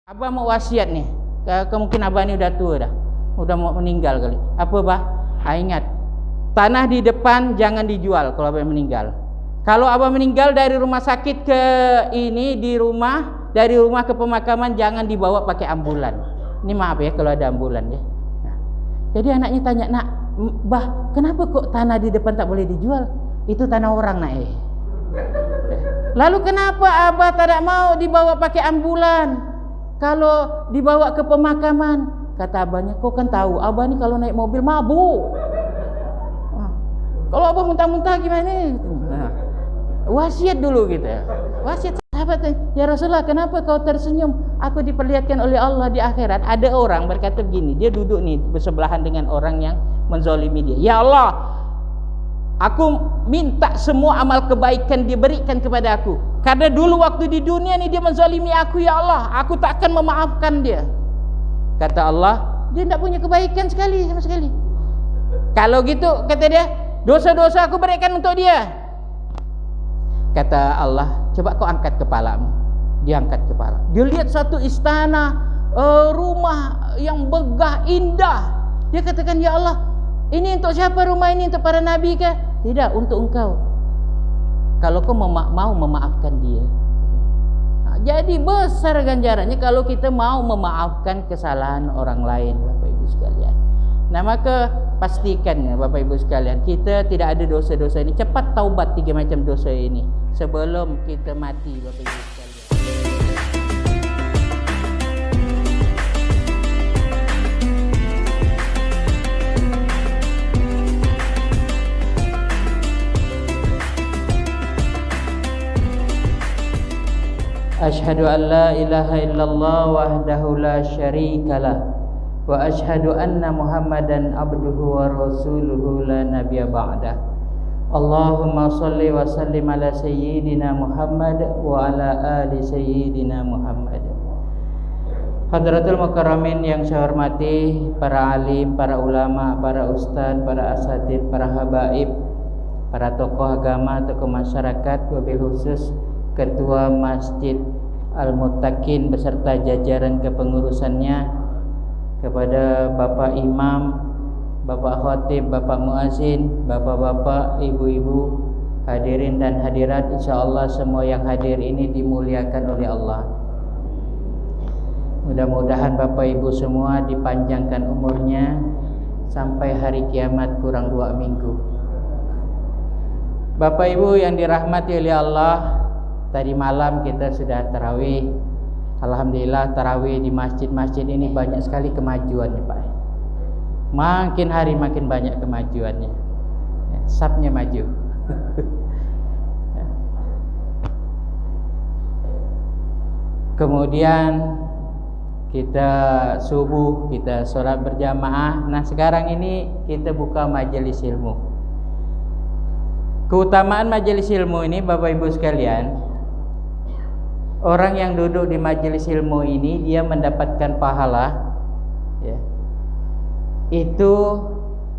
Abah mau wasiat nih. Kemungkinan abah ini udah tua dah. Udah mau meninggal kali. Apa bah? Ingat. Tanah di depan jangan dijual kalau abah meninggal. Kalau abah meninggal dari rumah sakit ke ini di rumah, dari rumah ke pemakaman jangan dibawa pakai ambulan. Ini maaf ya kalau ada ambulan ya. Nah, jadi anaknya tanya, "Nak, bah, kenapa kok tanah di depan tak boleh dijual? Itu tanah orang, Nak." Lalu kenapa abah tidak mau dibawa pakai ambulan? Kalau dibawa ke pemakaman, kata abahnya, "Kau kan tahu, abah ni kalau naik mobil mabuk. Kalau abah muntah-muntah gimana?" Wasiat dulu gitu ya. Wasiat sahabat, "Ya Rasulullah, kenapa kau tersenyum? Aku diperlihatkan oleh Allah di akhirat ada orang berkata begini, dia duduk nih bersebelahan dengan orang yang menzalimi dia. Ya Allah, aku minta semua amal kebaikan diberikan kepada aku. Karena dulu waktu di dunia ni dia menzalimi aku, ya Allah, aku tak akan memaafkan dia." Kata Allah, dia tak punya kebaikan sekali sama sekali. Kalau gitu, kata dia, dosa-dosa aku berikan untuk dia. Kata Allah, coba kau angkat kepalamu. Dia angkat kepala. Dia lihat satu istana, rumah yang megah, indah. Dia katakan, "Ya Allah, ini untuk siapa rumah ini? Untuk para nabi kah?" "Tidak, untuk engkau. Kalau kau mau memaafkan dia." Jadi besar ganjarannya kalau kita mau memaafkan kesalahan orang lain, Bapak Ibu sekalian. Nah, maka pastikan ya Bapak Ibu sekalian, kita tidak ada dosa-dosa ini. Cepat taubat 3 macam dosa ini sebelum kita mati, Bapak Ibu sekalian. Asyhadu an la ilaha illallah wahdahu la syarikalah wa asyhadu anna Muhammadan abduhu wa rasuluhu la nabiyya ba'dah. Allahumma salli wa sallim ala sayyidina Muhammad wa ala ali sayyidina Muhammad. Hadratul Mukarramin yang saya hormati, para alim, para ulama, para ustadz, para asatidz, para habaib, para tokoh agama, tokoh masyarakat, wabil khusus Ketua Masjid Al-Muttaqin beserta jajaran kepengurusannya, kepada Bapak Imam, Bapak Khatib, Bapak Muazzin, Bapak-bapak, ibu-ibu, hadirin dan hadirat, insyaallah semua yang hadir ini dimuliakan oleh Allah. Mudah-mudahan Bapak Ibu semua dipanjangkan umurnya sampai hari kiamat kurang 2 minggu. Bapak Ibu yang dirahmati oleh Allah, tadi malam kita sudah tarawih. Alhamdulillah tarawih di masjid-masjid ini banyak sekali kemajuannya, Pak. Makin hari makin banyak kemajuannya. Sapnya maju. Kemudian kita subuh, kita sholat berjamaah. Nah, sekarang ini kita buka majelis ilmu. Keutamaan majelis ilmu ini, Bapak Ibu sekalian, orang yang duduk di majelis ilmu ini dia mendapatkan pahala ya, itu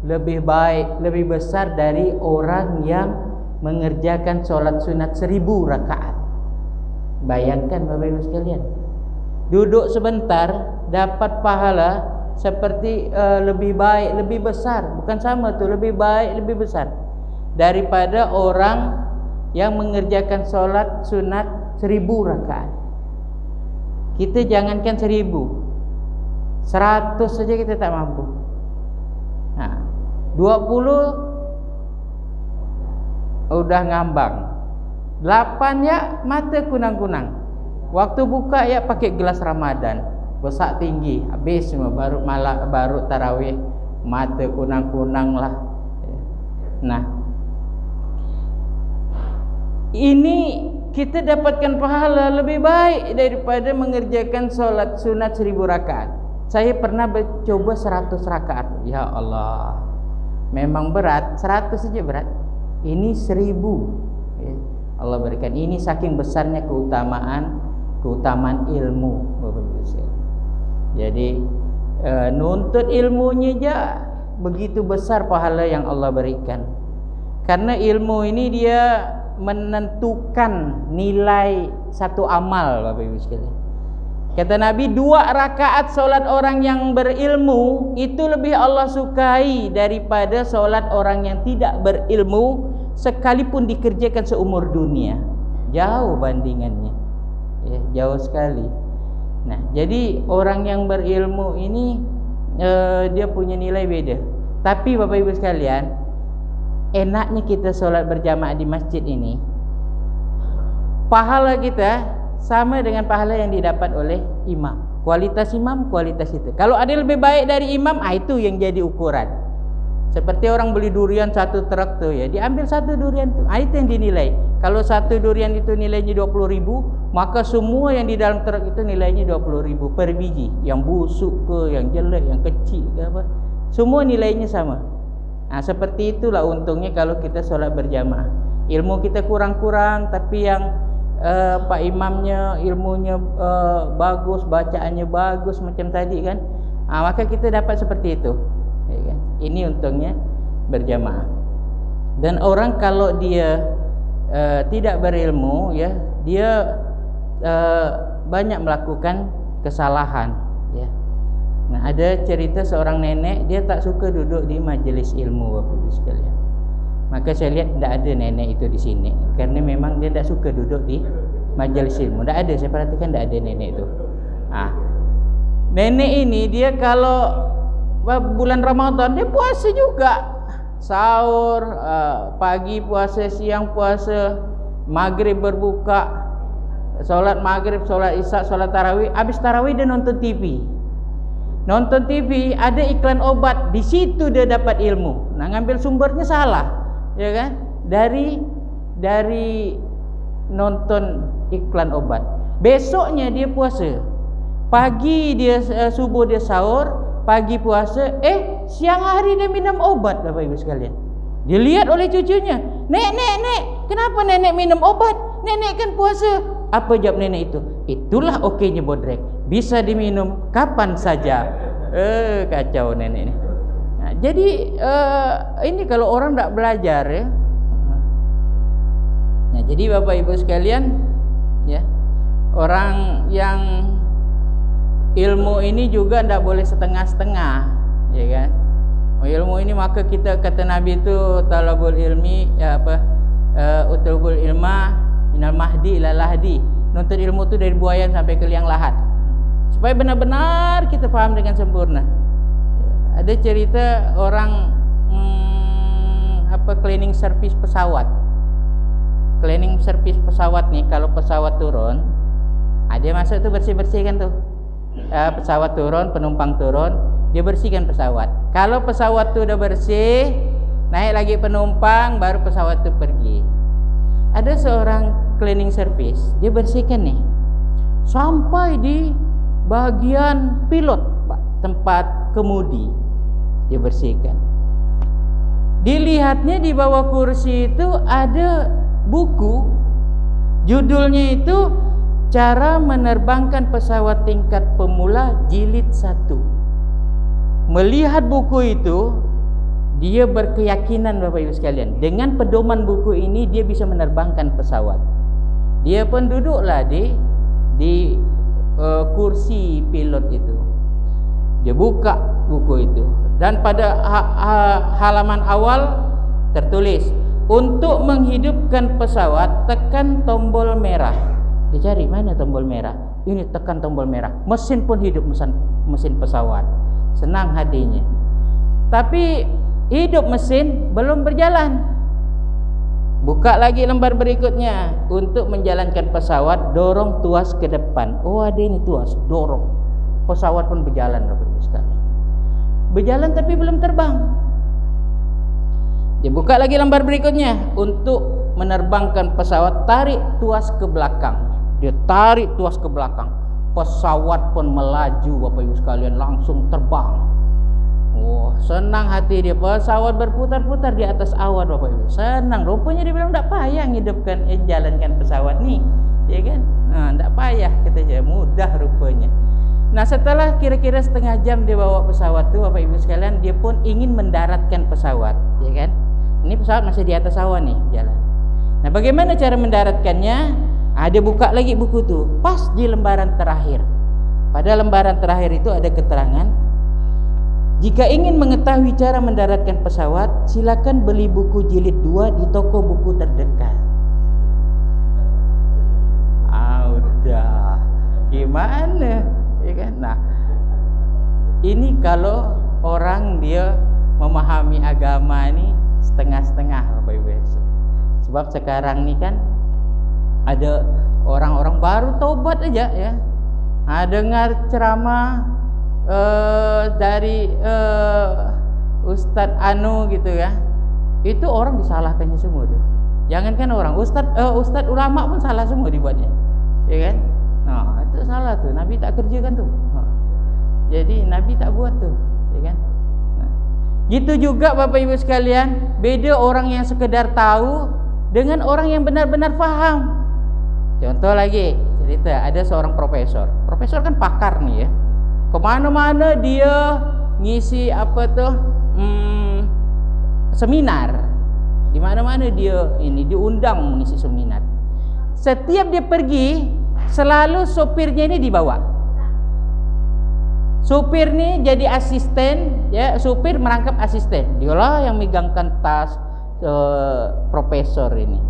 lebih baik, lebih besar dari orang yang mengerjakan sholat sunat 1000 rakaat. Bayangkan Bapak Ibu sekalian, duduk sebentar dapat pahala seperti lebih baik, lebih besar, bukan sama tuh, lebih baik, lebih besar daripada orang yang mengerjakan sholat sunat 1000 rakaat. Kita jangankan 1000, 100 saja kita tak mampu. Nah, 20 udah ngambang, 8 ya mata kunang-kunang. Waktu buka ya pakai gelas Ramadan, besar tinggi, habis semua, baru malam, baru tarawih, mata kunang-kunang lah. Nah, ini kita dapatkan pahala lebih baik daripada mengerjakan sholat sunat 1000 rakaat. Saya pernah coba 100 rakaat. Ya Allah, memang berat, 100 saja berat. Ini 1000 ya, Allah berikan. Ini saking besarnya keutamaan ilmu, Bapak Ibu sekalian. Jadi nuntut ilmunya aja begitu besar pahala yang Allah berikan. Karena ilmu ini dia menentukan nilai satu amal, Bapak Ibu sekalian. Kata Nabi, 2 rakaat solat orang yang berilmu itu lebih Allah sukai daripada solat orang yang tidak berilmu, sekalipun dikerjakan seumur dunia. Jauh bandingannya, ya, jauh sekali. Nah, jadi orang yang berilmu ini dia punya nilai beda. Tapi Bapak Ibu sekalian, enaknya kita solat berjamaah di masjid ini, pahala kita sama dengan pahala yang didapat oleh imam. Kualitas imam, kualitas itu. Kalau ada lebih baik dari imam, itu yang jadi ukuran. Seperti orang beli durian 1 truk tuh ya, diambil 1 durian tuh, itu yang dinilai. Kalau 1 durian itu nilainya 20.000, maka semua yang di dalam truk itu nilainya 20.000 per biji. Yang busuk ke, yang jelek, yang kecil ke apa, semua nilainya sama. Nah, seperti itulah untungnya kalau kita solat berjamaah. Ilmu kita kurang-kurang, tapi yang Pak imamnya ilmunya bagus, bacaannya bagus macam tadi kan, maka kita dapat seperti itu, ya kan? Ini untungnya berjamaah. Dan orang kalau dia tidak berilmu, ya, dia banyak melakukan kesalahan, ya. Nah, ada cerita seorang nenek, dia tak suka duduk di majelis ilmu, Bapak Ibu sekalian. Maka saya lihat tidak ada nenek itu di sini, karena memang dia tidak suka duduk di majelis ilmu. Tidak ada, saya perhatikan tidak ada nenek itu. Nenek ini dia kalau bulan Ramadan dia puasa juga, sahur, pagi puasa, siang puasa, maghrib berbuka, solat maghrib, solat isya, solat tarawih. Habis tarawih dia nonton TV. Nonton TV ada iklan obat, di situ dia dapat ilmu. Nah, ngambil sumbernya salah, ya kan? Dari nonton iklan obat. Besoknya dia puasa. Pagi dia subuh dia sahur, pagi puasa, siang hari dia minum obat, Bapak Ibu sekalian. Dilihat oleh cucunya, "Nek, kenapa nenek minum obat? Nenek kan puasa." Apa jawab nenek itu? "Itulah okeynya bodrek, bisa diminum kapan saja." Kacau nenek ini. Nah, jadi ini kalau orang tidak belajar, ya. Nah, jadi Bapak Ibu sekalian, ya, orang yang ilmu ini juga tidak boleh setengah-setengah, ya kan? Ilmu ini maka kita kata Nabi itu talabul ilmi, ya apa? Utlubul ilma minal mahdi ila lahdi. Nuntut ilmu itu dari buayan sampai ke liang lahat, supaya benar-benar kita paham dengan sempurna. Ada cerita orang cleaning service pesawat. Cleaning service pesawat nih, kalau pesawat turun, dia masuk tuh bersih-bersihkan tuh. Pesawat turun, penumpang turun, dia bersihkan pesawat. Kalau pesawat tuh udah bersih, naik lagi penumpang, baru pesawat tuh pergi. Ada seorang cleaning service, dia bersihkan nih sampai di bagian pilot, Pak, tempat kemudi, dia bersihkan. Dilihatnya di bawah kursi itu ada buku, judulnya itu Cara Menerbangkan Pesawat Tingkat Pemula Jilid 1. Melihat buku itu, dia berkeyakinan, Bapak Ibu sekalian, dengan pedoman buku ini dia bisa menerbangkan pesawat. Dia pun duduklah di kursi pilot itu. Dia buka buku itu, dan pada halaman awal tertulis, untuk menghidupkan pesawat tekan tombol merah. Dia cari mana tombol merah, ini tekan tombol merah, mesin pun hidup, mesin pesawat. Senang hatinya. Tapi hidup mesin belum berjalan. Buka lagi lembar berikutnya, untuk menjalankan pesawat dorong tuas ke depan. Ada ini tuas, dorong. Pesawat pun berjalan, Bapak Ibu sekalian. Berjalan tapi belum terbang. Dia buka lagi lembar berikutnya, untuk menerbangkan pesawat tarik tuas ke belakang. Dia tarik tuas ke belakang. Pesawat pun melaju, Bapak Ibu sekalian, langsung terbang. Senang hati dia. Pesawat berputar-putar di atas awan, Bapak Ibu. Senang. Rupanya dia bilang tidak payah jalankan pesawat nih, ya kan? Tidak payah, katanya, mudah rupanya. Nah, setelah kira-kira setengah jam dia bawa pesawat itu, Bapak Ibu sekalian, dia pun ingin mendaratkan pesawat, ya kan? Ini pesawat masih di atas awan nih, jalan. Nah, bagaimana cara mendaratkannya? Dia buka lagi buku tuh, pas di lembaran terakhir. Pada lembaran terakhir itu ada keterangan, jika ingin mengetahui cara mendaratkan pesawat, silakan beli buku jilid 2 di toko buku terdekat. Udah, gimana? Ya kan? Nah, ini kalau orang dia memahami agama ini setengah-setengah, Bapak Ibu. Sebab sekarang ini kan ada orang-orang baru taubat aja ya. Dengar ceramah dari Ustadz Anu gitu ya, itu orang disalahkannya semua tuh. Jangankan orang, Ustadz ulama pun salah semua dibuatnya, ya kan? Nah itu salah tuh, Nabi tak kerjakan tuh. Jadi Nabi tak buat tuh, ya kan? Nah, gitu juga Bapak Ibu sekalian, beda orang yang sekedar tahu dengan orang yang benar-benar paham. Contoh lagi cerita, ada seorang profesor kan pakar nih ya. Kemana-mana dia ngisi seminar. Di mana-mana dia diundang mengisi seminar. Setiap dia pergi, selalu sopirnya ini dibawa. Sopir ini jadi asisten, ya, sopir merangkap asisten. Dialah yang megangkan tas profesor ini.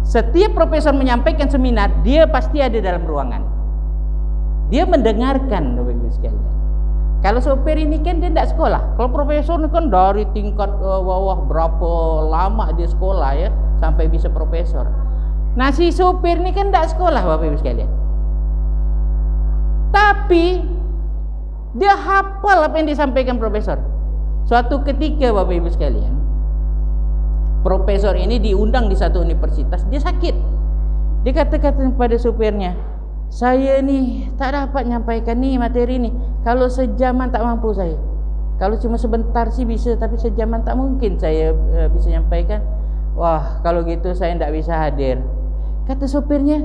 Setiap profesor menyampaikan seminar, dia pasti ada dalam ruangan. Dia mendengarkan, Bapak Ibu sekalian. Kalau sopir ini kan dia tidak sekolah. Kalau profesor ini kan dari tingkat bawah berapa lama dia sekolah ya sampai bisa profesor. Nah si sopir ini kan tidak sekolah, Bapak Ibu sekalian. Tapi dia hafal apa yang disampaikan profesor. Suatu ketika Bapak Ibu sekalian, profesor ini diundang di satu universitas, dia sakit. Dia kata-kata pada supirnya, saya nih tak dapat nyampaikan nih materi nih. Kalau sejaman tak mampu saya. Kalau cuma sebentar sih bisa, tapi sejaman tak mungkin saya bisa nyampaikan. Wah, kalau gitu saya tidak bisa hadir. Kata sopirnya,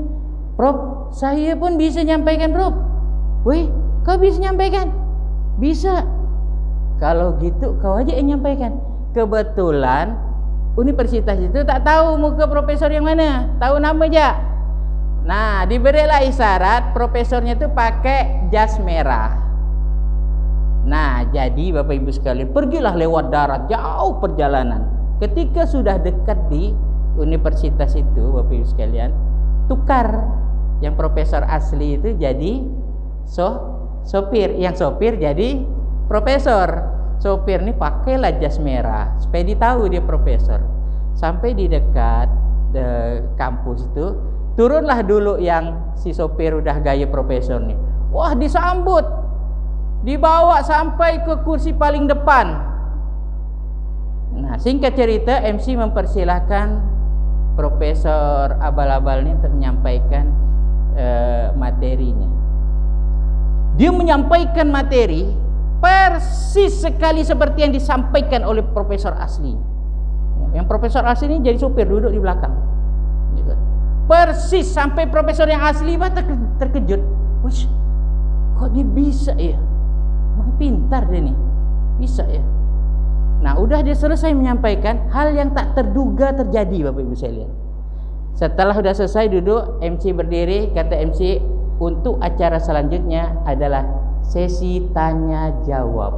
Prof, saya pun bisa nyampaikan, Prof. Wih, kau bisa nyampaikan? Bisa. Kalau gitu kau aja yang nyampaikan. Kebetulan universitas itu tak tahu muka profesor yang mana, tahu nama aja. Nah, diberilah isyarat profesornya itu pakai jas merah. Nah, jadi Bapak Ibu sekalian, pergilah lewat darat jauh perjalanan. Ketika sudah dekat di universitas itu, Bapak Ibu sekalian, tukar yang profesor asli itu jadi sopir, yang sopir jadi profesor. Sopir ini pakailah jas merah supaya ditahu dia profesor. Sampai di dekat kampus itu, turunlah dulu yang si sopir udah gaya profesor nih. Wah, disambut, dibawa sampai ke kursi paling depan. Nah, singkat cerita, MC mempersilahkan Profesor abal-abal ini untuk menyampaikan materinya. Dia menyampaikan materi persis sekali seperti yang disampaikan oleh profesor asli. Yang profesor asli ini jadi supir, duduk di belakang. Persis sampai profesor yang asli terkejut. Wih, kok dia bisa ya? Emang pintar dia nih, bisa ya. Nah, udah dia selesai menyampaikan, hal yang tak terduga terjadi, Bapak Ibu sekalian. Setelah udah selesai duduk, MC berdiri, kata MC, untuk acara selanjutnya adalah sesi tanya jawab.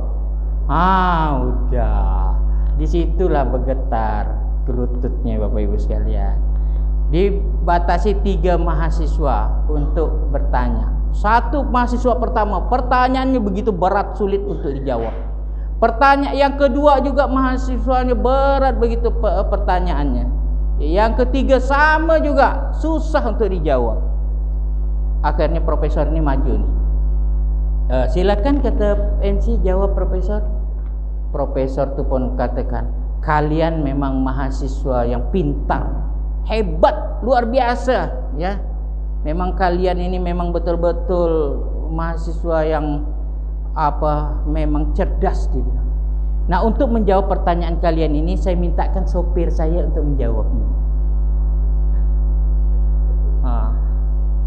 Udah. Disitulah bergetar gelututnya Bapak Ibu sekalian. Dibatasi 3 mahasiswa untuk bertanya. Satu mahasiswa pertama, pertanyaannya begitu berat, sulit untuk dijawab. Pertanyaan yang kedua juga mahasiswanya berat begitu pertanyaannya. Yang ketiga sama juga, susah untuk dijawab. Akhirnya profesor ini maju nih. Silakan, kata MC, jawab profesor. Profesor itu pun katakan, kalian memang mahasiswa yang pintar, hebat, luar biasa ya. Memang kalian ini memang betul-betul mahasiswa yang memang cerdas dibilang. Nah, untuk menjawab pertanyaan kalian ini, saya mintakan sopir saya untuk menjawabnya.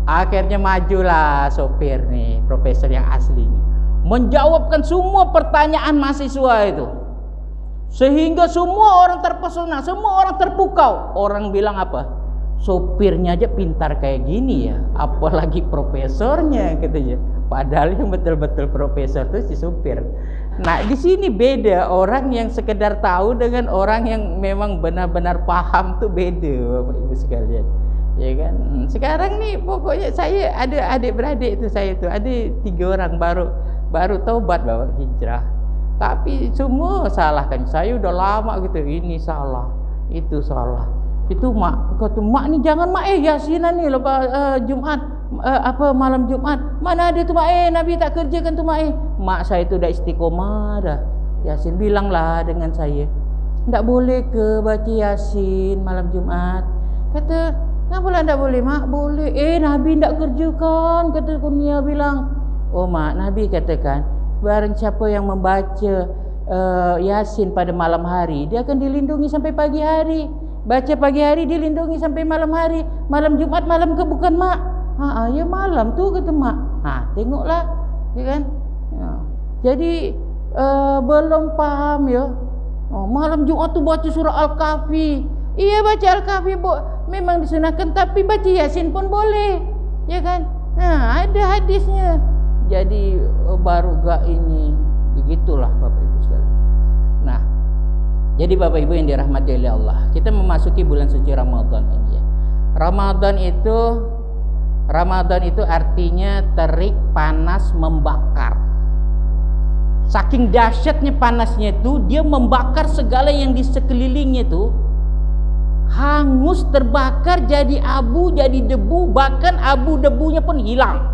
Akhirnya majulah sopir nih, profesor yang asli nih, menjawabkan semua pertanyaan mahasiswa itu, sehingga semua orang terpesona, semua orang terpukau. Orang bilang apa? Sopirnya aja pintar kayak gini ya, apalagi profesornya, katanya. Padahal yang betul-betul profesor itu si supir. Nah, di sini beda orang yang sekedar tahu dengan orang yang memang benar-benar paham tuh beda, Bapak Ibu sekalian. Ya kan? Sekarang nih pokoknya saya ada adik-beradik itu, saya tuh ada 3 orang baru taubat Bapak, hijrah. Tapi semua salahkan saya, udah lama gitu, ini salah, itu salah. Itu mak, kata mak ni jangan mak yasinan ni lepas Jumaat, malam Jumaat. Mana ada tu mak Nabi tak kerjakan tu mak. Mak saya tu dah istiqomah dah. Yasin bilanglah dengan saya, tak boleh ke baca Yasin malam Jumaat? Kata, kenapa lah tak boleh mak? Boleh. Nabi tak kerjakan, kata Kurnia bilang. Oh mak, Nabi katakan barang siapa yang membaca Yasin pada malam hari, dia akan dilindungi sampai pagi hari. Baca pagi hari dilindungi sampai malam hari. Malam Jumaat malam ke bukan mak? Ya malam tu kata mak. Tengoklah, ya kan? Ya. Jadi belum paham ya. Malam Jumaat tu baca surah Al-Kahfi. Iya baca Al-Kahfi memang disunahkan, tapi baca Yasin pun boleh, ya kan? Ada hadisnya. Jadi baru gak ini, begitulah Bapak Ibu sekalian. Nah, jadi Bapak Ibu yang dirahmati oleh Allah, kita memasuki bulan suci Ramadan ini ya. Ramadan itu artinya terik, panas, membakar. Saking dahsyatnya panasnya itu, dia membakar segala yang di sekelilingnya itu, hangus, terbakar, jadi abu, jadi debu, bahkan abu debunya pun hilang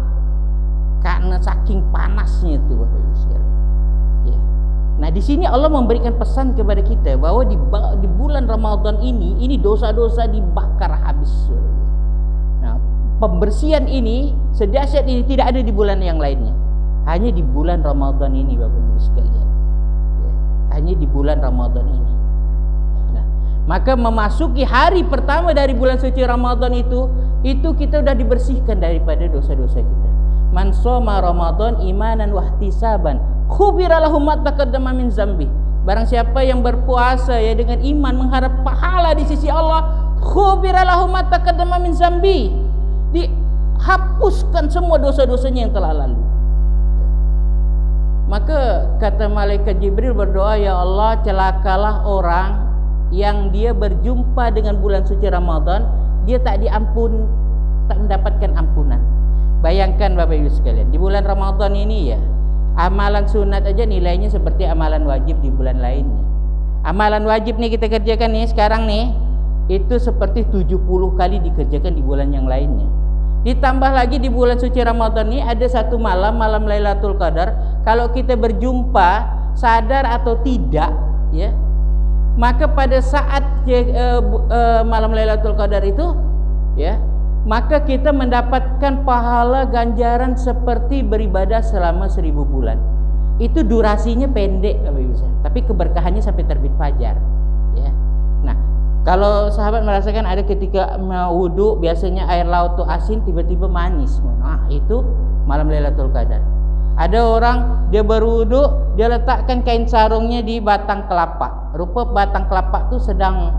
karena saking panasnya itu Bapak Ibu sekalian. Nah, di sini Allah memberikan pesan kepada kita bahwa di bulan Ramadan ini dosa-dosa dibakar habis. Nah, pembersihan ini sedahsyat ini tidak ada di bulan yang lainnya. Hanya di bulan Ramadan ini Bapak Ibu sekalian. Hanya di bulan Ramadan ini. Nah, maka memasuki hari pertama dari bulan suci Ramadan itu kita sudah dibersihkan daripada dosa-dosa kita. Man shoma Ramadan imanan wahtisaban khubira lahu ma taqaddama min zambi. Barang siapa yang berpuasa ya dengan iman mengharap pahala di sisi Allah, khubira lahu ma taqaddama min zambi. Dihapuskan semua dosa-dosanya yang telah lalu. Maka kata malaikat Jibril berdoa, ya Allah, celakalah orang yang dia berjumpa dengan bulan suci Ramadan, dia tak mendapatkan ampunan. Bayangkan Bapak Ibu sekalian, di bulan Ramadan ini ya, amalan sunat aja nilainya seperti amalan wajib di bulan lainnya. Amalan wajib nih kita kerjakan nih sekarang nih, itu seperti 70 kali dikerjakan di bulan yang lainnya. Ditambah lagi di bulan suci Ramadan ini ada satu malam Lailatul Qadar. Kalau kita berjumpa sadar atau tidak ya, maka pada saat malam Lailatul Qadar itu ya, maka kita mendapatkan pahala ganjaran seperti beribadah selama 1000 bulan. Itu durasinya pendek tapi keberkahannya sampai terbit fajar ya. Nah, kalau sahabat merasakan ada ketika mau wudu biasanya air laut tuh asin tiba-tiba manis. Nah, itu malam Lailatul Qadar. Ada orang dia berwudu, dia letakkan kain sarungnya di batang kelapa. Rupa batang kelapa tuh sedang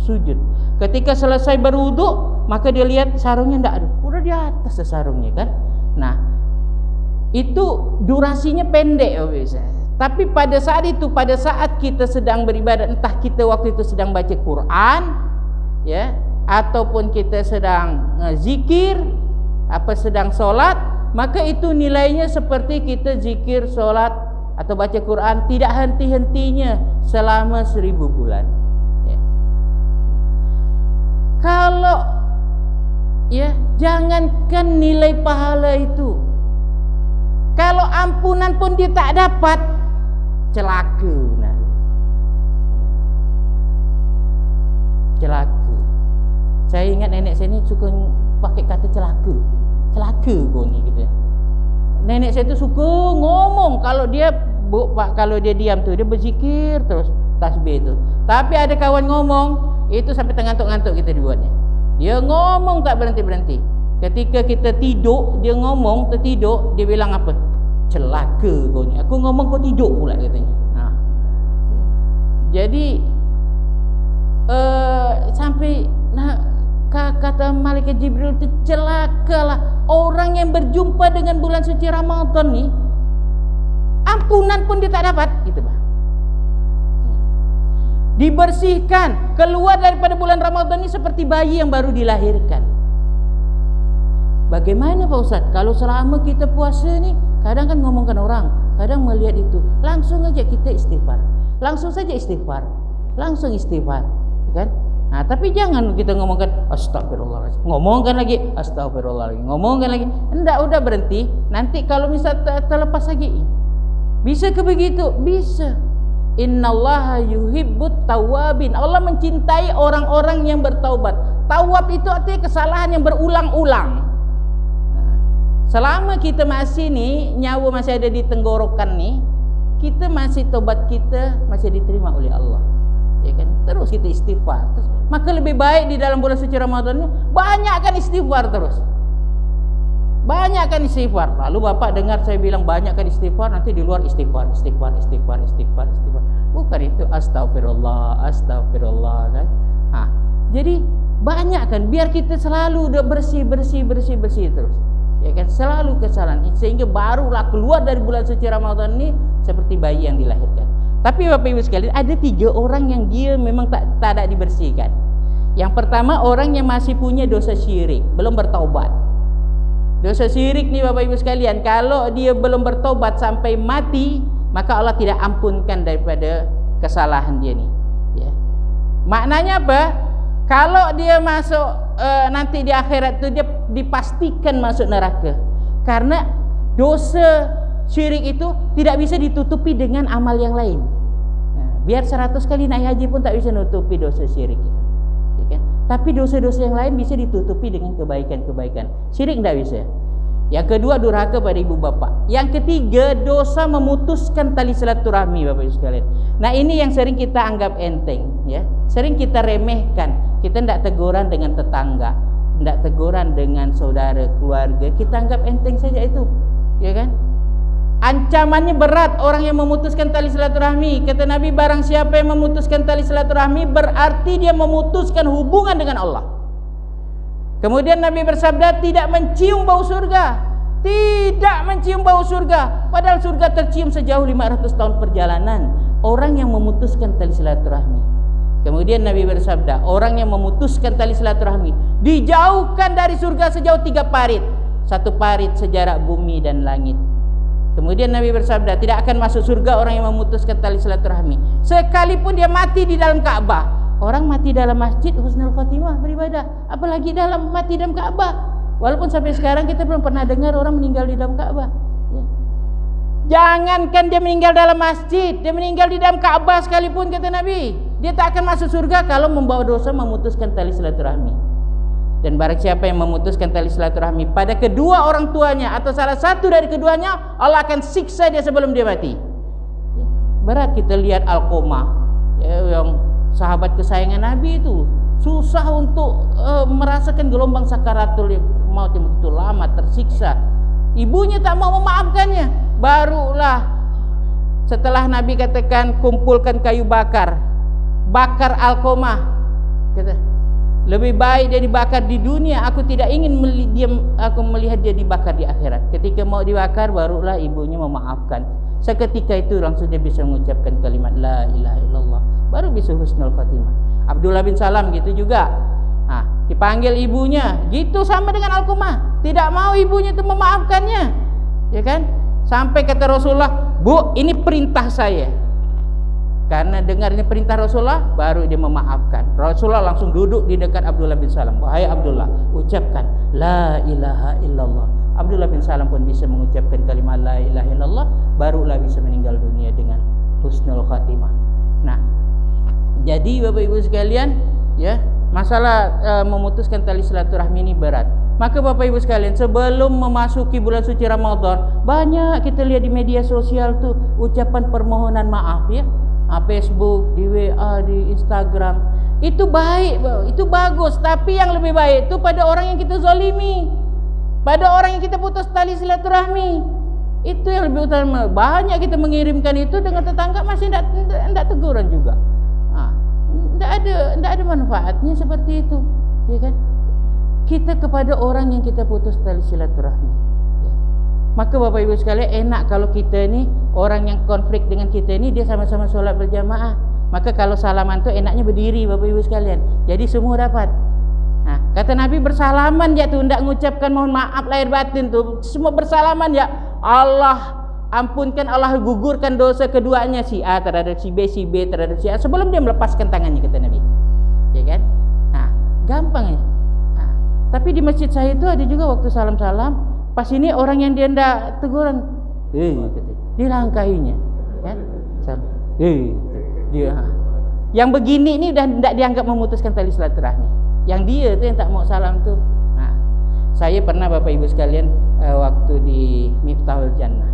sujud. Ketika selesai berwudu, maka dia lihat sarungnya enggak ada, udah di atas sarungnya kan. Nah, itu durasinya pendek bisa. Tapi pada saat kita sedang beribadah, entah kita waktu itu sedang baca Quran ya, ataupun kita sedang zikir, sedang sholat, maka itu nilainya seperti kita zikir, sholat atau baca Quran tidak henti-hentinya selama 1000 bulan ya. Kalau ya, jangankan nilai pahala itu, kalau ampunan pun dia tak dapat, celaka. Nah, celaka. Saya ingat nenek saya ni suka pakai kata celaka. Celaka kau ni gitu. Nenek saya tu suka ngomong kalau dia diam tu dia berzikir terus tasbih tu. Tapi ada kawan ngomong itu sampai ngantuk-ngantuk kita dibuatnya. Dia ngomong tak berhenti-berhenti. Ketika kita tidur, dia ngomong tertidur, dia bilang apa? Celaka kau ni. Aku ngomong kau tidur pula katanya. Jadi sampai kata malaikat Jibril itu, celakalah orang yang berjumpa dengan bulan suci Ramadan nih, ampunan pun dia tak dapat, gitu Pak. Dibersihkan, keluar daripada bulan Ramadan ini seperti bayi yang baru dilahirkan. Bagaimana Pak Ustaz? Kalau selama kita puasa nih, kadang kan ngomongkan orang, kadang melihat itu, langsung aja kita istighfar. Langsung saja istighfar. Langsung istighfar, kan? Nah, tapi jangan kita ngomongkan astagfirullah, ngomongkan lagi astagfirullah, ngomongkan lagi. Enggak, udah berhenti. Nanti kalau misal terlepas lagi, bisa ke begitu? Bisa. Innallaha yuhibbut tawwabin. Allah mencintai orang-orang yang bertaubat. Tawab itu artinya kesalahan yang berulang-ulang. Nah, selama kita masih nih, nyawa masih ada di tenggorokan nih, kita masih tobat, kita masih diterima oleh Allah. Ya kan? Terus kita istighfar. Terus, maka lebih baik di dalam bulan suci Ramadan ini banyakkan istighfar terus. Banyakkan istighfar. Lalu Bapak dengar saya bilang banyakkan istighfar, nanti di luar istighfar. Bukan itu astagfirullah kan. Nah, jadi banyakkan biar kita selalu udah bersih terus. Ya kan, selalu kesalahan sehingga barulah keluar dari bulan suci Ramadan ini seperti bayi yang dilahirkan. Tapi Bapak Ibu sekalian, ada 3 orang yang dia memang tak ada dibersihkan. Yang pertama, orang yang masih punya dosa syirik, belum bertaubat. Dosa syirik nih Bapak Ibu sekalian, kalau dia belum bertobat sampai mati, maka Allah tidak ampunkan daripada kesalahan dia nih. Ya. Maknanya apa? Kalau dia masuk nanti di akhirat itu dia dipastikan masuk neraka. Karena dosa syirik itu tidak bisa ditutupi dengan amal yang lain. Nah, biar 100 kali naik haji pun tak bisa nutupi dosa syirik itu. Ya kan? Tapi dosa-dosa yang lain bisa ditutupi dengan kebaikan-kebaikan. Syirik tidak bisa. Yang kedua, durhaka pada ibu bapak. Yang ketiga, dosa memutuskan tali silaturahmi Bapak Ibu sekalian. Nah, ini yang sering kita anggap enteng, ya. Sering kita remehkan. Kita tidak teguran dengan tetangga, tidak teguran dengan saudara, keluarga. Kita anggap enteng saja itu, ya kan? Ancamannya berat orang yang memutuskan tali silaturahmi. Kata Nabi, barang siapa yang memutuskan tali silaturahmi berarti dia memutuskan hubungan dengan Allah. Kemudian Nabi bersabda, tidak mencium bau surga. Tidak mencium bau surga. Padahal surga tercium sejauh 500 tahun perjalanan. Orang yang memutuskan tali silaturahmi. Kemudian Nabi bersabda, orang yang memutuskan tali silaturahmi dijauhkan dari surga sejauh 3 parit. 1 parit sejarak bumi dan langit. Kemudian Nabi bersabda, tidak akan masuk surga orang yang memutuskan tali silaturahmi sekalipun dia mati di dalam Ka'bah. Orang mati dalam masjid husnul khatimah beribadah, apalagi mati dalam Ka'bah. Walaupun sampai sekarang kita belum pernah dengar orang meninggal di dalam Ka'bah, ya. Jangankan dia meninggal dalam masjid, dia meninggal di dalam Ka'bah sekalipun, kata Nabi, dia tak akan masuk surga kalau membawa dosa memutuskan tali silaturahmi. Dan barang siapa yang memutuskan tali silaturahmi pada kedua orang tuanya atau salah satu dari keduanya, Allah akan siksa dia sebelum dia mati. Berat kita lihat Alqamah, ya, yang sahabat kesayangan Nabi itu susah untuk merasakan gelombang sakaratul maut yang begitu lama, tersiksa. Ibunya tak mau memaafkannya. Barulah setelah Nabi katakan kumpulkan kayu bakar Alqamah, kata, lebih baik dia dibakar di dunia, aku tidak ingin aku melihat dia dibakar di akhirat. Ketika mau dibakar, barulah ibunya memaafkan. Seketika itu langsung dia bisa mengucapkan kalimat la ilaha illallah, baru bisa husnul khatimah. Abdullah bin Salam gitu juga. Nah, dipanggil ibunya, gitu sama dengan Alqamah, tidak mau ibunya itu memaafkannya, ya kan? Sampai kata Rasulullah, Bu, ini perintah saya. Karena dengar ini perintah Rasulullah, baru dia memaafkan. Rasulullah langsung duduk di dekat Abdullah bin Salam. Wahai Abdullah, ucapkan la ilaha illallah. Abdullah bin Salam pun bisa mengucapkan kalimat la ilaha illallah, barulah bisa meninggal dunia dengan husnul khatimah. Nah, jadi Bapak Ibu sekalian, ya, masalah memutuskan tali silaturahmi ini berat. Maka Bapak Ibu sekalian, sebelum memasuki bulan suci Ramadan, banyak kita lihat di media sosial tuh ucapan permohonan maaf, ya. Facebook, di WA, di Instagram. Itu baik, itu bagus. Tapi yang lebih baik itu pada orang yang kita zalimi, pada orang yang kita putus tali silaturahmi. Itu yang lebih utama. Banyak kita mengirimkan itu dengan tetangga masih tidak teguran juga. Tidak ada manfaatnya seperti itu, ya kan? kita kepada orang yang kita putus tali silaturahmi. Ya. Maka Bapak Ibu sekalian, enak kalau kita ni orang yang konflik dengan kita ni dia sama-sama solat berjamaah. Maka kalau salaman tu enaknya berdiri Bapak Ibu sekalian. Jadi semua dapat. Nah, kata Nabi bersalaman je tu, ndak mengucapkan mohon maaf lahir batin tu, semua bersalaman ya. Allah ampunkan, Allah gugurkan dosa keduanya, si A terhadap si B terhadap si A, sebelum dia melepaskan tangannya, kata Nabi. Ya kan? Nah, gampang ya. Nah, tapi di masjid saya itu ada juga waktu salam-salam, pas ini orang yang dia ndak teguran, dilangkahinya, kan? Dia yang begini ni dah tidak dianggap memutuskan tali silaturahmi. Yang dia tu yang tak mau salam tu. Nah, saya pernah Bapak Ibu sekalian waktu di Miftahul Jannah.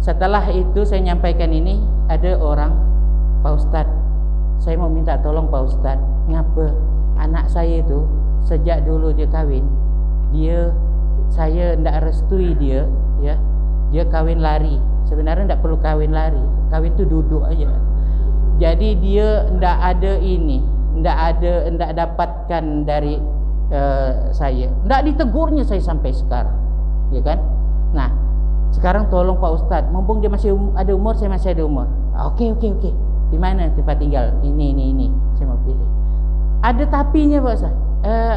Setelah itu saya nyampaikan ini, ada orang, Pak Ustadz, saya mau minta tolong Pak Ustadz, ngapa anak saya itu sejak dulu dia kahwin, saya tidak restui dia, ya, dia kahwin lari. Sebenarnya tidak perlu kahwin lari, kahwin tu duduk aja. Jadi dia tidak ada ini, tidak dapatkan dari saya, tidak ditegurnya saya sampai sekarang, ya kan? Nah, sekarang tolong Pak Ustadz, mumpung dia masih ada umur, saya masih ada umur. Okey. Di mana tempat tinggal? Ini. Saya mau pilih. Ada tapinya Pak Ustadz.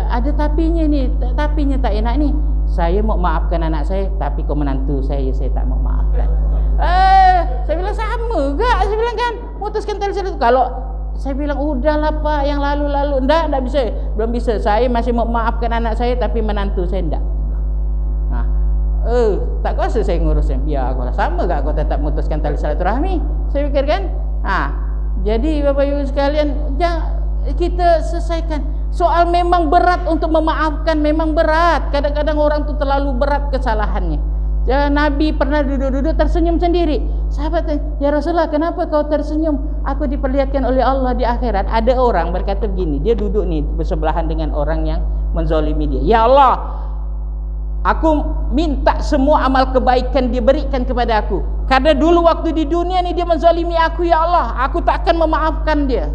Ada tapinya ni. Tapinya tak enak ni. Saya mau maafkan anak saya, tapi kau menantu saya tak mau maafkan. Saya bilang sama gak? Saya bilang kan, mutuskan tali silaturahmi. Kalau saya bilang udahlah Pak, yang lalu-lalu, enggak bisa, belum bisa. Saya masih mau maafkan anak saya, tapi menantu saya enggak. Tak kuasa saya ngurusnya. Biar aku sama gak kau tetap memutuskan tali silaturahmi. Saya fikir kan. Jadi Bapak Ibu sekalian, kita selesaikan. Soal memang berat untuk memaafkan, memang berat. Kadang-kadang orang tu terlalu berat kesalahannya. Nabi pernah duduk-duduk tersenyum sendiri. Sahabat tanya, ya Rasulullah, kenapa kau tersenyum? Aku diperlihatkan oleh Allah di akhirat. Ada orang berkata begini, dia duduk nih bersebelahan dengan orang yang menzalimi dia. Ya Allah, aku minta semua amal kebaikan diberikan kepada aku. Karena dulu waktu di dunia ni dia menzalimi aku, ya Allah, aku tak akan memaafkan dia.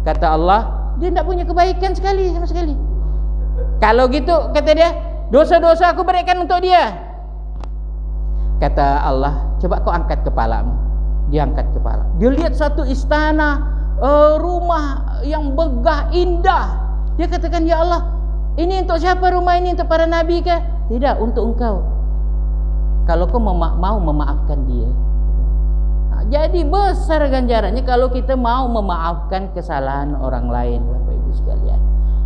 Kata Allah, dia tak punya kebaikan sama sekali. Kalau gitu, kata dia, dosa-dosa aku berikan untuk dia. Kata Allah, coba kau angkat kepalamu. Dia angkat kepala. Dia lihat satu istana, rumah yang megah, indah. Dia katakan, ya Allah, ini untuk siapa rumah ini? Untuk para nabi kah? Tidak, untuk engkau. Kalau kau mau memaafkan dia. Jadi besar ganjarannya kalau kita mau memaafkan kesalahan orang lain, Bapak Ibu sekalian.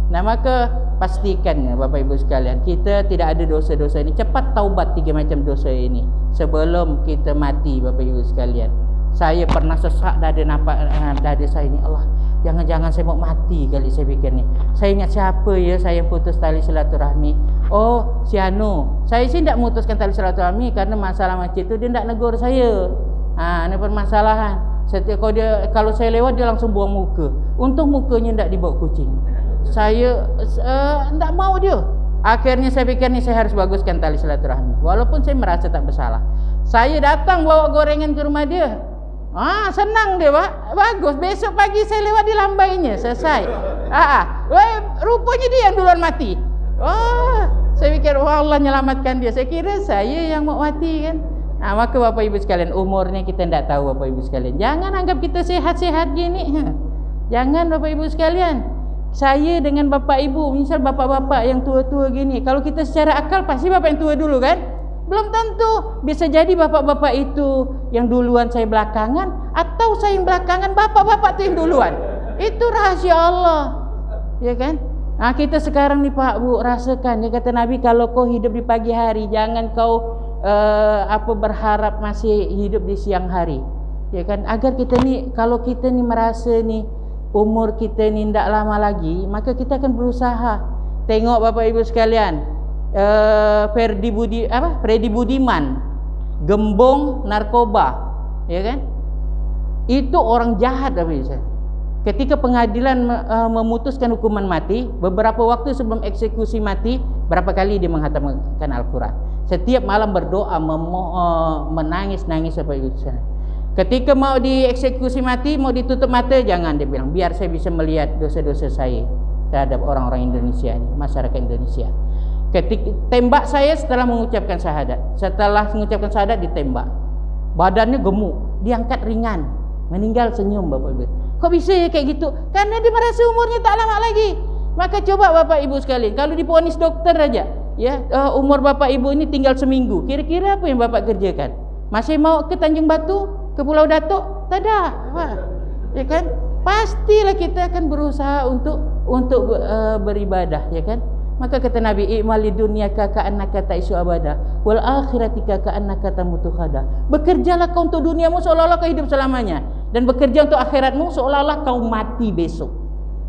Nah, maka pastikan ya Bapak Ibu sekalian, kita tidak ada dosa-dosa ini. Cepat taubat 3 macam dosa ini sebelum kita mati, Bapak Ibu sekalian. Saya pernah sesak dada saya ini, Allah, jangan-jangan saya mau mati kali saya fikir ni. Saya ingat siapa ya saya yang putus tali silaturahmi. Oh, si Anu. Saya sih tidak memutuskan tali silaturahmi karena masalah macam itu dia tidak negur saya. Ini permasalahan. Setiap kalau saya lewat dia langsung buang muka. Untung mukanya tidak dibawa kucing. Saya tidak mau dia. Akhirnya saya fikir ni saya harus baguskan tali silaturahmi. Walaupun saya merasa tak bersalah. Saya datang bawa gorengan ke rumah dia. Senang dia Pak. Bagus. Besok pagi saya lewat dilambainya. Selesai. Rupanya dia yang duluan mati. Saya fikir Allah nyelamatkan dia. Saya kira saya yang mau mati kan. Maka Bapak Ibu sekalian, umurnya kita tidak tahu Bapak Ibu sekalian. Jangan anggap kita sehat-sehat gini. Jangan Bapak Ibu sekalian. Saya dengan Bapak Ibu, misal bapak-bapak yang tua-tua gini, kalau kita secara akal pasti bapak yang tua dulu kan? Belum tentu. Bisa jadi bapak-bapak itu yang duluan, saya belakangan, atau saya yang belakangan, bapak-bapak itu yang duluan. Itu rahasia Allah. Ya kan? Kita sekarang nih Pak Bu, rasakan. Ya kata Nabi, kalau kau hidup di pagi hari, jangan kau berharap masih hidup di siang hari. Ya kan? Agar kita ni, kalau kita ni merasa ni umur kita ni tidak lama lagi, maka kita akan berusaha. Tengok Bapak Ibu sekalian, Freddy Budiman, gembong narkoba, ya kan? Itu orang jahat Bapak Ibu. Ketika pengadilan memutuskan hukuman mati, beberapa waktu sebelum eksekusi mati, berapa kali dia menghatamkan Al-Quran. Setiap malam berdoa, menangis-nangis Bapak Ibu sekalian. Ketika mau dieksekusi mati, mau ditutup mata, jangan, dia bilang, biar saya bisa melihat dosa-dosa saya. terhadap orang-orang Indonesia ini, masyarakat Indonesia. Ketika tembak saya setelah mengucapkan syahadat, ditembak. Badannya gemuk, diangkat ringan, meninggal senyum Bapak Ibu. Kok bisa ya kayak gitu? Karena dia merasa umurnya tak lama lagi. Maka coba Bapak Ibu sekalian, kalau diponis dokter aja, ya umur Bapak Ibu ini tinggal seminggu, kira-kira apa yang Bapak kerjakan? Masih mau ke Tanjung Batu, ke Pulau Datuk? Tak ada, ya kan? Pastilah kita akan berusaha untuk beribadah, ya kan? Maka kata Nabi, i'mali dunyaka ka'annaka ta'isu abada wal akhiratika ka'annaka tamutu khada. Bekerjalah kau untuk duniamu seolah-olah kau hidup selamanya, dan bekerja untuk akhiratmu seolah-olah kau mati besok.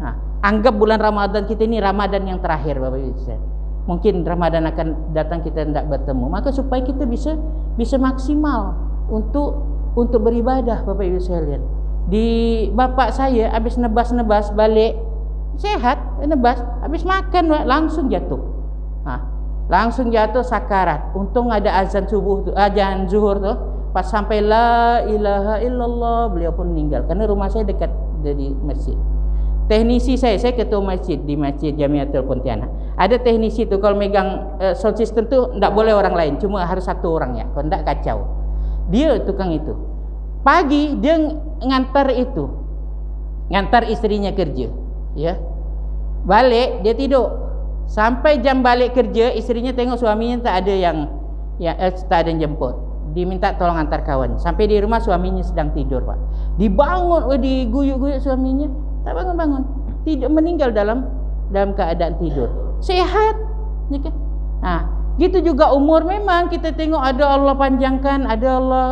Nah, anggap bulan Ramadan kita ini Ramadan yang terakhir Bapak Ibu sekalian. Mungkin Ramadan akan datang kita tidak bertemu. Maka supaya kita bisa maksimal untuk beribadah Bapak Ibu sekalian. Di bapak saya habis nebas balik sehat, nebas, habis makan langsung jatuh. Langsung jatuh sakarat. Untung ada azan zuhur tuh. Pas sampai la ilaha illallah, beliau pun meninggal. Karena rumah saya dekat dari masjid. Teknisi saya ketua masjid di Masjid Jamiatul Pontianak. Ada teknisi tuh kalau megang sound system tuh enggak boleh orang lain, cuma harus satu orang ya. Kalau enggak kacau. Dia tukang itu. Pagi dia ngantar istrinya kerja, ya. Balik dia tidur. Sampai jam balik kerja, istrinya tengok suaminya tak ada yang jemput. Diminta tolong antar kawan. Sampai di rumah suaminya sedang tidur, Pak. Dibangun, diguyuk-guyuk suaminya. Tak bangun-bangun, tidak, meninggal dalam keadaan tidur, sehat, ya kan? Gitu juga umur. Memang kita tengok ada Allah panjangkan, ada Allah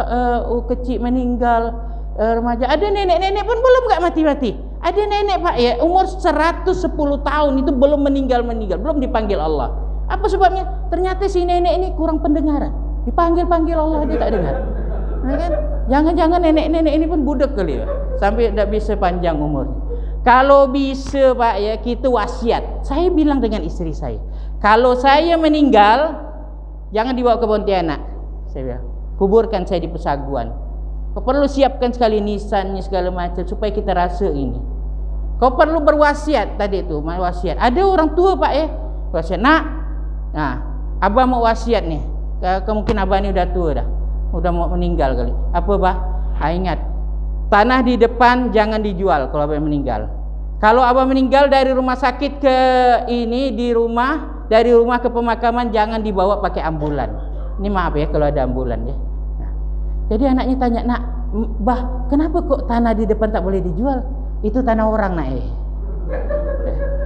kecil meninggal, remaja. Ada nenek-nenek pun belum nggak mati-mati. Ada nenek Pak ya umur 110 tahun itu belum meninggal, belum dipanggil Allah. Apa sebabnya? Ternyata si nenek ini kurang pendengaran. Dipanggil Allah dia tak dengar. Nah, kan? Jangan-jangan nenek-nenek ini pun budak kali ya, sampai tidak bisa panjang umurnya. Kalau bisa Pak ya, kita wasiat. Saya bilang dengan istri saya, kalau saya meninggal jangan dibawa ke Pontianak. Saya bilang, kuburkan saya di Pesaguan. Kau perlu siapkan sekali nisannya segala macam supaya kita rasa ini. Kau perlu berwasiat tadi itu, wasiat. Ada orang tua Pak ya, wasiat. Abah mau wasiat nih. Kemungkinan abah ini udah tua udah mau meninggal kali. Apa Bah? Ingat, tanah di depan jangan dijual kalau abah meninggal. Kalau abah meninggal dari rumah sakit ke dari rumah ke pemakaman jangan dibawa pakai ambulan. Ini maaf ya kalau ada ambulan ya. Jadi anaknya tanya, "Nak, Bah, kenapa kok tanah di depan tak boleh dijual? Itu tanah orang, Nak."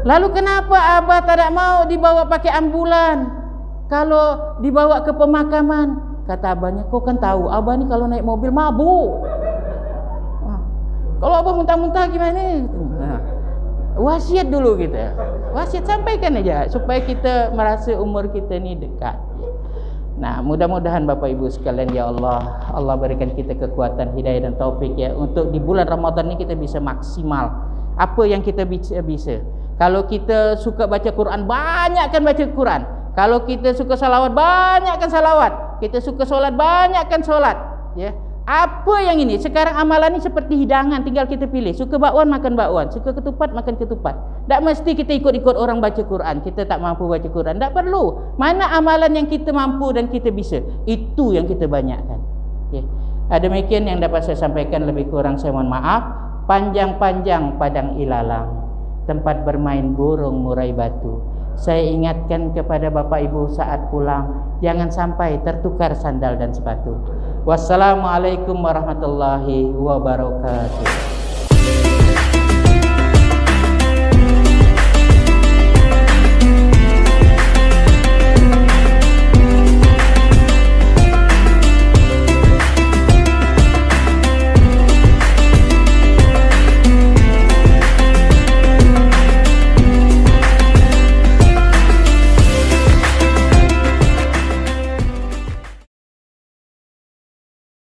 Lalu kenapa abah tidak mau dibawa pakai ambulan? Kalau dibawa ke pemakaman, kata abahnya, "Kau kan tahu, abah ni kalau naik mobil mabuk. Kalau abah muntah-muntah gimana?" Wasiat dulu kita. Wasiat sampaikan aja supaya kita merasa umur kita ni dekat. Nah, mudah-mudahan Bapak Ibu sekalian, ya Allah berikan kita kekuatan, hidayah dan taufik ya, untuk di bulan Ramadan ini kita bisa maksimal apa yang kita bisa. Kalau kita suka baca Quran, banyakkan baca Quran. Kalau kita suka salawat, banyakkan salawat. Kita suka solat, banyakkan solat, ya. Apa yang ini? Sekarang amalan ini seperti hidangan, tinggal kita pilih. Suka bakwan, makan bakwan. Suka ketupat, makan ketupat. Tak mesti kita ikut-ikut orang baca Quran. Kita tak mampu baca Quran, tak perlu. Mana amalan yang kita mampu dan kita bisa, itu yang kita banyakkan, ya. Demikian yang dapat saya sampaikan, lebih kurang saya mohon maaf. Panjang-panjang padang ilalang, tempat bermain burung murai batu. Saya ingatkan kepada Bapak Ibu saat pulang, jangan sampai tertukar sandal dan sepatu. Wassalamualaikum warahmatullahi wabarakatuh.